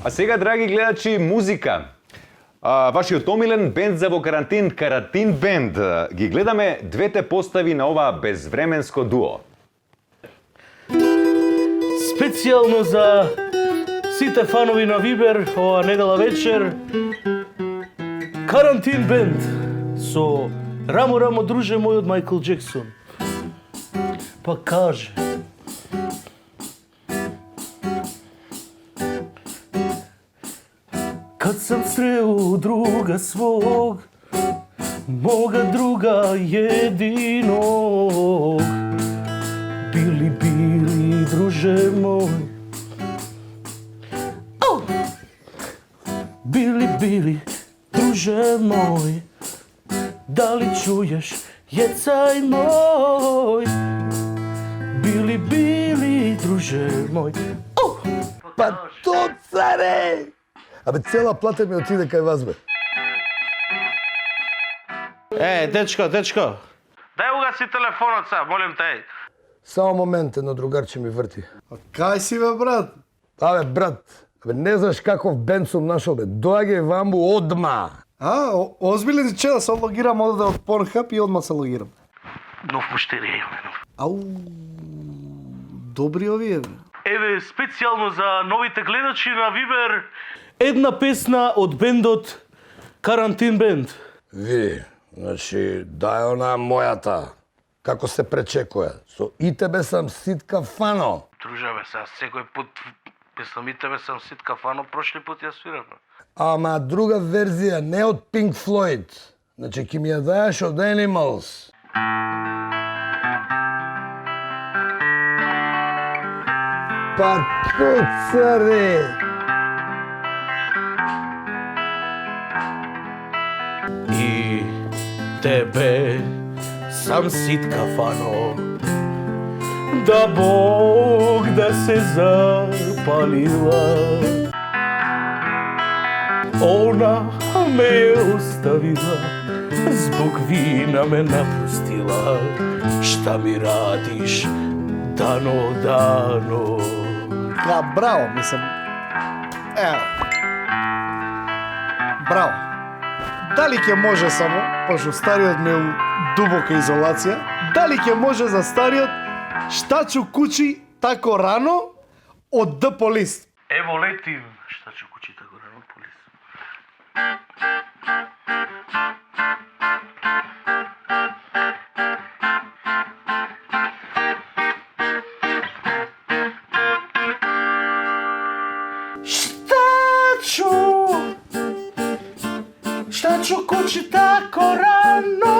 А сега, драги гледачи, музика. Вашиот омилен бенд за во карантин, Карантин бенд. Ги гледаме двете постави на ова безвременско дуо. Специјално за сите фанови на Вибер ова недела вечер, Карантин бенд со Рамо Рамо друже мој од Майкл Джексон. Па каже: Kad sam sreo druga svog, moga druga jedinog, bili, druže moj. Oh! Bili, druže moj, da li čuješ jecaj moj? Bili, druže moj. Oh! Pa to, care! Абе, цела плата ми отиде кај вас, бе. Дечко, дај угаси телефонот са, молим те. Само момент, едно другарче ми врти. Кај си, бе, брат? Абе, брат, не знаеш каков бенд сум нашол, бе. Доаѓај ваму одма. Озбилен че да се логирам оде од Pornhub и одма се логирам. Нов муштери имаме. Ау, добри овие, бе. Еве, специјално за новите гледачи на Вибер, една песна од бендот Карантин бенд. Ви, значи, дај она мојата. Како се пречекува. Со и тебе сам ситка фано. Друже, бе, сега секој пут песамите бе сам ситка фано, прошли пут ја свираме. Ама друга верзија, не од Pink Floyd. Значи, ки ми ја даеш од Animals. Па то, царе! И тебе сам ситка фано, да Бог да се запалила. Она ме е оставила, због вина ме напустила. Шта ми радиш дано? Браво, мислам. Браво. Дали ќе може само, пошто стариот ме у дубока изолација, дали ќе може за стариот Штачу кучи тако рано од The Police? Ево летим, Штачу кучи тако рано од Полис. Штачу кучи тако рано,